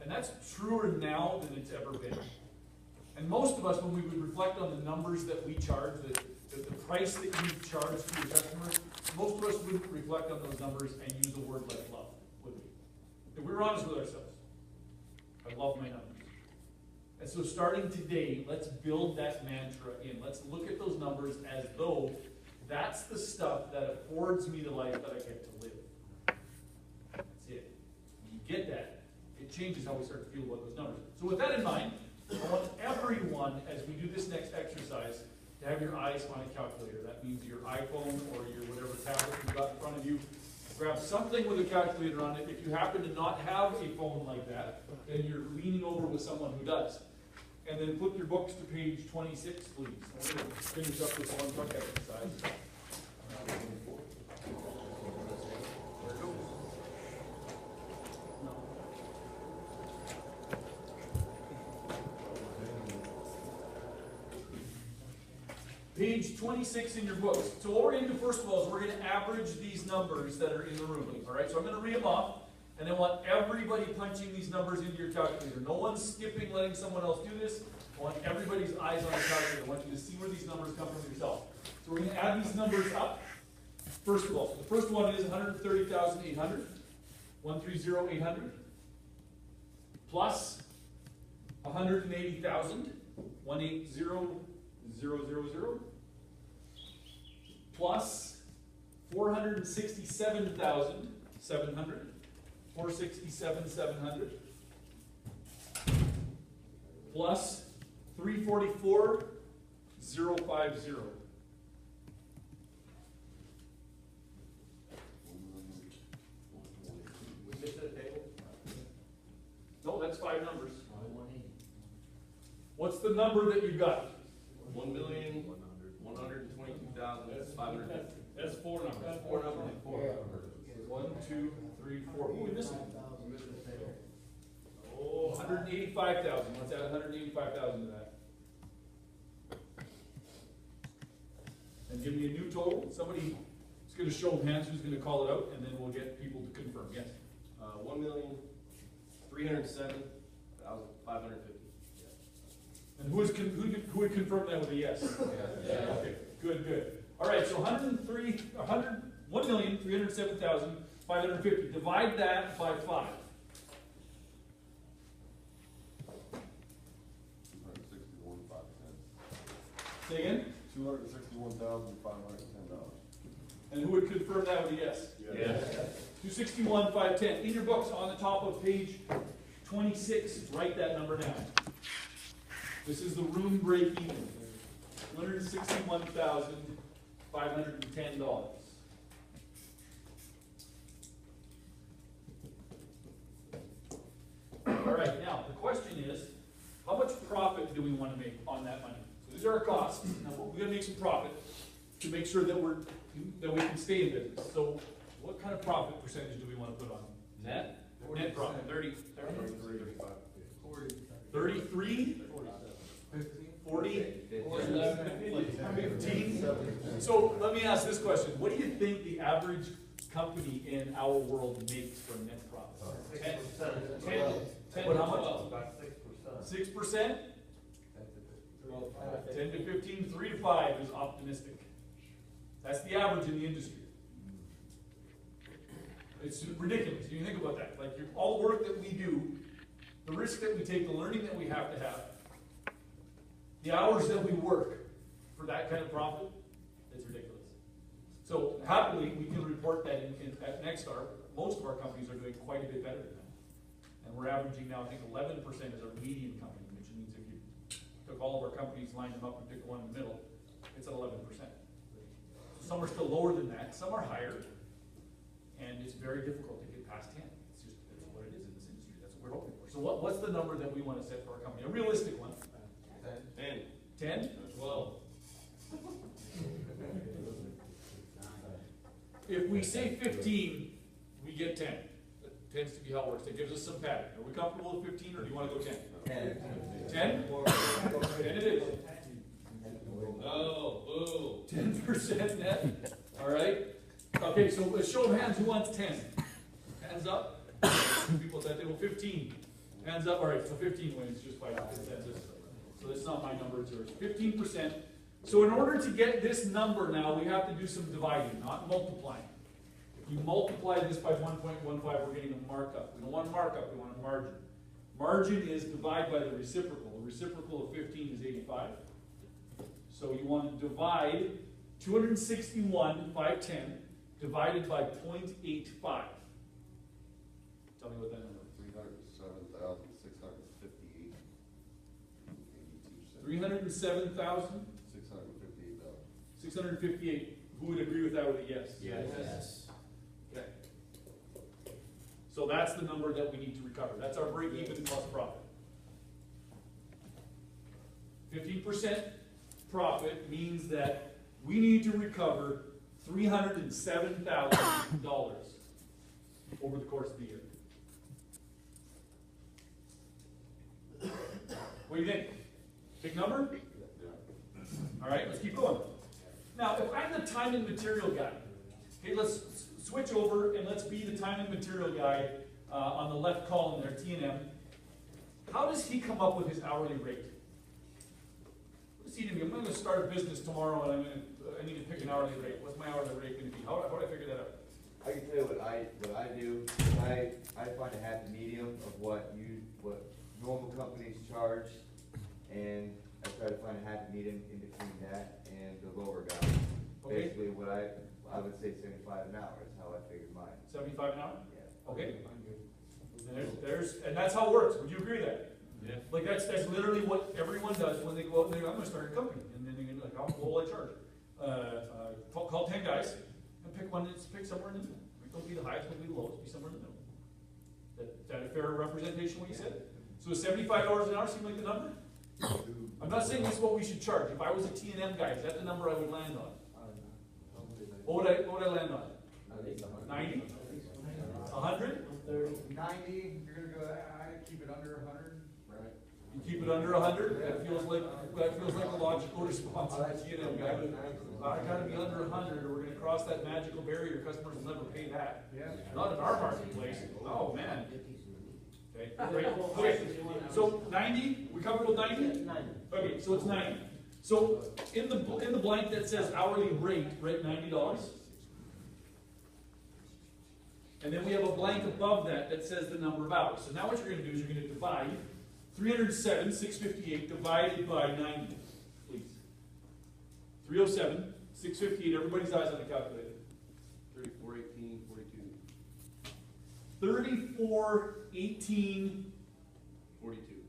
And that's truer now than it's ever been. And most of us, when we would reflect on the numbers that we charge, the price that you charge to your customers, most of us wouldn't reflect on those numbers and use a word like love, would we? If we were honest with ourselves. I love my numbers. And so starting today, let's build that mantra in. Let's look at those numbers as though that's the stuff that affords me the life that I get to live. That's it. When you get that, it changes how we start to feel about those numbers. So with that in mind, I want everyone, as we do this next exercise, to have your eyes on a calculator. That means your iPhone or your whatever tablet you've got in front of you. Grab something with a calculator on it. If you happen to not have a phone like that, then you're leaning over with someone who does. And then flip your books to page 26, please. I'm going to finish up this one truck exercise. Page 26 in your books. So what we're going to do first of all is we're going to average these numbers that are in the room. All right, so I'm going to read them off, and I want everybody punching these numbers into your calculator. No one's skipping, letting someone else do this. I want everybody's eyes on the calculator. I want you to see where these numbers come from yourself. So we're going to add these numbers up. First of all, so the first one is 130,800, 130,800, plus 180,000, 180,000, plus 467,700, 467,700, plus 344,050. We missed that table? No, that's 5 numbers. 180. What's the number that you got? 1,122,550. That's 4 numbers. That's 4 numbers. 1, 2, 3, 4. Ooh, we missed one. Oh, 185,000. Let's add 185,000 to that. And give me a new total. Somebody is going to show of hands who's going to call it out, and then we'll get people to confirm. Yes? 1,307,550. And who would confirm that with a yes? Yeah. Okay, good. All right, so 1,307,550. Divide that by 5. 261,510. Say again? $261,510. And who would confirm that with a yes? Yes. 261,510. In your books, on the top of page 26, write that number down. This is the room break even. $161,510. All right, now the question is, how much profit do we want to make on that money? So these are our costs. Now we're going to make some profit to make sure that we can stay in business. So what kind of profit percentage do we want to put on? Net? Net profit. 30. 33? 40? 15? So let me ask this question. What do you think the average company in our world makes from net profit? 10? What, how much? About 6%. 6%? 10 to 15, 3 to 5 is optimistic. That's the average in the industry. It's ridiculous. You think about that. Like all the work that we do, the risk that we take, the learning that we have to have, the hours that we work for that kind of profit, it's ridiculous. So happily, we can report that at Nexstar, most of our companies are doing quite a bit better than that. And we're averaging now, I think 11% is our median company, which means if you took all of our companies, lined them up and picked one in the middle, it's at 11%. So some are still lower than that, some are higher, and it's very difficult to get past 10. It's what it is in this industry. That's what we're hoping for. So what's the number that we want to set for our company? A realistic one. 10. 10? 12. If we say 15, we get 10. That tends to be how it works. It gives us some padding. Are we comfortable with 15, or do you want to go 10? 10? 10 it is. No, boo. 10% net. All right. Okay, so a show of hands, who wants 10? Hands up. People at that table. 15. Hands up, all right, so 15 wins, just by consensus. So that's not my number, it's yours. 15%. So in order to get this number now, we have to do some dividing, not multiplying. If you multiply this by 1.15, we're getting a markup. We don't want a markup, we want a margin. Margin is divide by the reciprocal. The reciprocal of 15 is 85. So you want to divide 261,510 divided by 0.85. Tell me what that number is. 307,658. 307,000. 658 658. Who would agree with that with a yes? Yes. Okay. So that's the number that we need to recover. That's our break even plus profit. 15% profit means that we need to recover $307,000 over the course of the year. What do you think? Big number? All right, let's keep going. Now, if I'm the time and material guy, okay, let's switch over and let's be the time and material guy on the left column there, T&M. How does he come up with his hourly rate? What does he do? I'm going to start a business tomorrow and I need to pick an hourly rate. What's my hourly rate going to be? How do I figure that out? I can tell you what I do. I find a happy medium of what normal companies charge, and I try to find a happy medium in between that and the lower guy. Okay. Basically, what I would say 75 an hour is how I figured mine. 75 an hour? Yeah. Okay. And that's how it works. Would you agree with that? Yeah. Like that's literally what everyone does when they go out and they go, I'm going to start a company. And then they're going to be like, what will I charge? Call 10 guys and pick one that's pick somewhere in the middle. Don't be the highest, don't be the lowest, be somewhere in the middle. Is that a fair representation of what you said? So does $75 an hour seem like the number? I'm not saying this is what we should charge. If I was a T&M guy, is that the number I would land on? What would I land on? 90? 100? 90, you're gonna go, I keep it under 100. Right. You keep it under 100? That feels like a logical response of a T&M guy. I gotta be under 100 or we're gonna cross that magical barrier. Customers will never pay that. Yeah. Not in our marketplace. Oh, man. Okay, great. Okay, so 90, we covered with 90? Okay, so it's 90. So in the blank that says hourly rate, write $90. And then we have a blank above that says the number of hours. So now what you're going to do is you're going to divide 307,658 divided by 90, please. 307,658, everybody's eyes on the calculator. 3418, 3418. 42.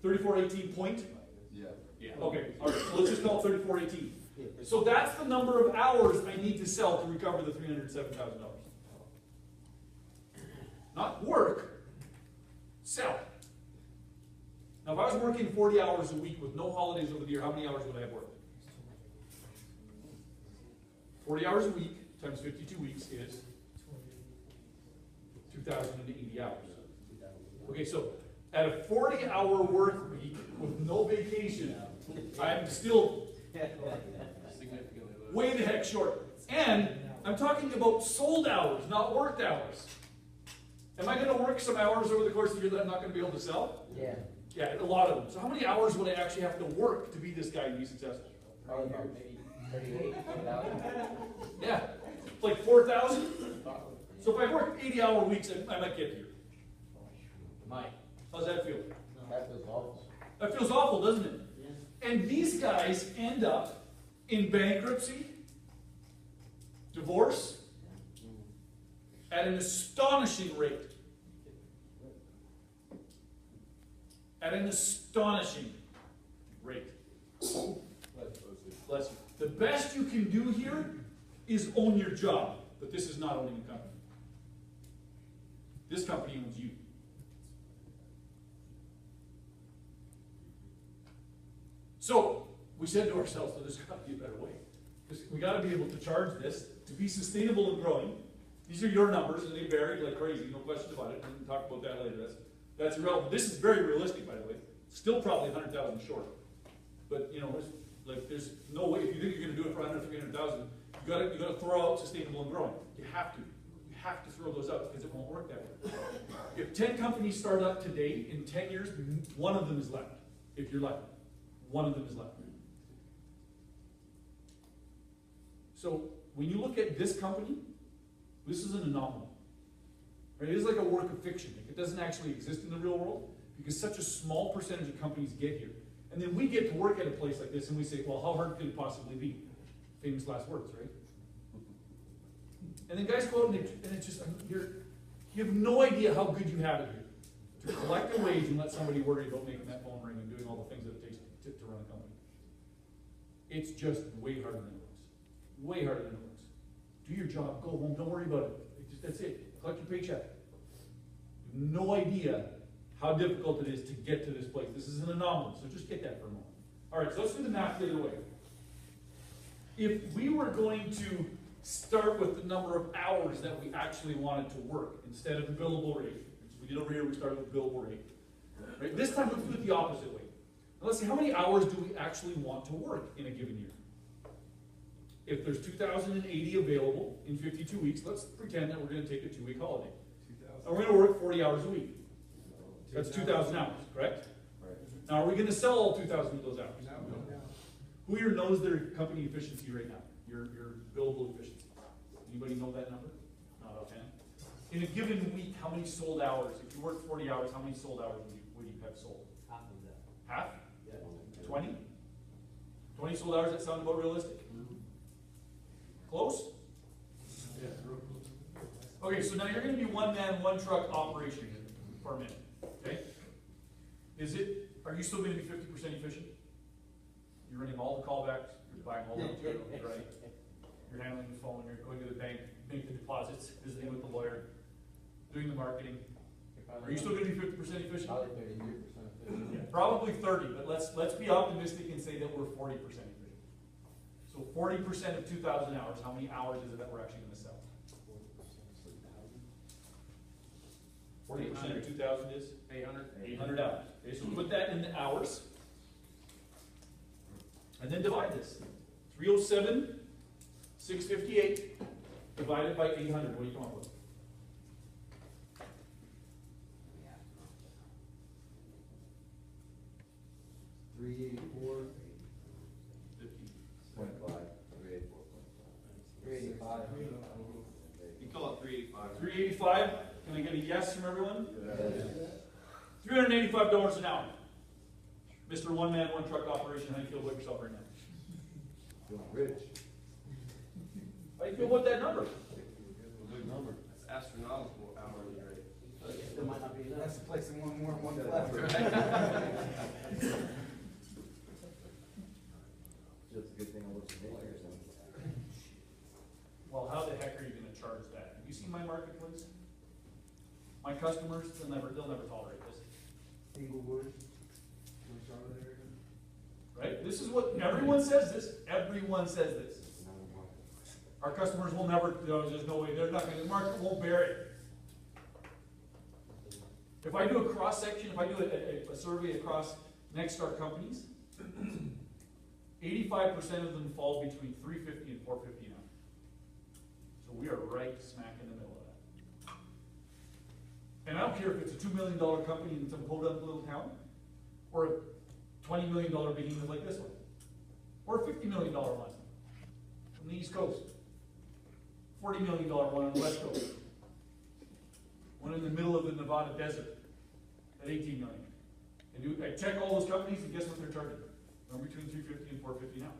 3418 point? Yeah. Okay, all right, so let's just call it 3418. So that's the number of hours I need to sell to recover the $307,000. Not work, sell. Now if I was working 40 hours a week with no holidays over the year, how many hours would I have worked? 40 hours a week times 52 weeks is 2,080 hours. Okay, so at a 40-hour work week with no vacation, I'm still Significantly lower. way the heck short. And I'm talking about sold hours, not worked hours. Am I going to work some hours over the course of the year that I'm not going to be able to sell? Yeah. Yeah, a lot of them. So how many hours would I actually have to work to be this guy and be successful? Probably about maybe 38, 40,000. Yeah, like 4,000? So if I work 80-hour weeks, I might get here. Might. How's that feel? That was awful. That feels awful, doesn't it? Yeah. And these guys end up in bankruptcy, divorce, at an astonishing rate. At an astonishing rate. Bless you. The best you can do here is own your job, but this is not owning a company. This company owns you. So, we said to ourselves, well, there's got to be a better way. Because we got to be able to charge this to be sustainable and growing. These are your numbers, and they vary like crazy, no question about it. We can talk about that later. That's irrelevant. This is very realistic, by the way. Still probably 100,000 short. But, you know, there's no way, if you think you're going to do it for under 300,000, you got to throw out sustainable and growing. You have to. have to throw those out because it won't work that way. If 10 companies start up today, in 10 years, one of them is left. If you're lucky, one of them is left. So when you look at this company, this is an anomaly. Right? It is like a work of fiction. Like it doesn't actually exist in the real world because such a small percentage of companies get here. And then we get to work at a place like this and we say, well, how hard could it possibly be? Famous last words, right? And then guys go out and it's just, you have no idea how good you have it here. To collect a wage and let somebody worry about making that phone ring and doing all the things that it takes to run a company. It's just way harder than it looks. Way harder than it looks. Do your job, go home, don't worry about it. That's it. Collect your paycheck. You have no idea how difficult it is to get to this place. This is an anomaly, so just get that for a moment. All right, so let's do the math the other way. If we were going to start with the number of hours that we actually wanted to work instead of the billable rate, which we did over here, we started with billable rate. Right? This time, let's do it the opposite way. Now, let's see, how many hours do we actually want to work in a given year? If there's 2,080 available in 52 weeks, let's pretend that we're going to take a 2-week holiday. And we're going to work 40 hours a week. That's 2,000 hours, correct? Right. Now, are we going to sell all 2,000 of those hours? No. Who here knows their company efficiency right now? Your billable efficiency. Anybody know that number? Not offhand. In a given week, how many sold hours? If you work 40 hours, how many sold hours would you have sold? Half of that. Half? Yeah. 20? 20 sold hours, that sound about realistic? Close? Okay, so now you're going to be one man, one truck operation per minute. Okay? Are you still going to be 50% efficient? You're running all the callbacks, you're buying all the material, right? You're handling the phone, you're going to the bank, making the deposits, visiting with the lawyer, doing the marketing. Are you still going to be 50% efficient? Probably 33% efficient. Yeah, probably 30, but let's be optimistic and say that we're 40% efficient. So 40% of 2,000 hours, how many hours is it that we're actually going to sell? 40% of 2,000 is? 800. 800 hours. Okay, so put that in the hours. And then divide this. 307, 658, divided by 800. What do you come up with? $384.5. 385. You call it 385. 385. Can I get a yes from everyone? Yes. $385 an hour. Mr. One Man, One Truck Operation, how do you feel about yourself right now? Feeling rich. How do you feel about that number? Big number. That's astronomical hourly rate. There might not be enough. That's placing one more, one left. Just a good thing I wasn't making or something. Well, how the heck are you going to charge that? Have you seen my marketplace? My customers, they'll never tolerate this. Inglewood. Charlotte area. Right? This is what, everyone says this. Everyone says this. Our customers will never, there's no way, they're not going to, the market won't bear it. If I do a cross-section, if I do a survey across Nexstar companies, 85% of them fall between $350 and $450 an hour. So we are right smack in the middle of that. And I don't care if it's a $2 million company in some podunk little town, or a $20 million behemoth like this one, or a $50 million one from the East Coast, $40 million one on the West Coast, one in the middle of the Nevada desert at $18 million. And I check all those companies, and guess what they're charging? They're between $350 and $450 now.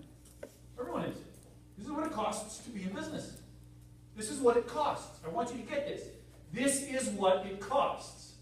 Everyone is. This is what it costs to be in business. This is what it costs. I want you to get this. This is what it costs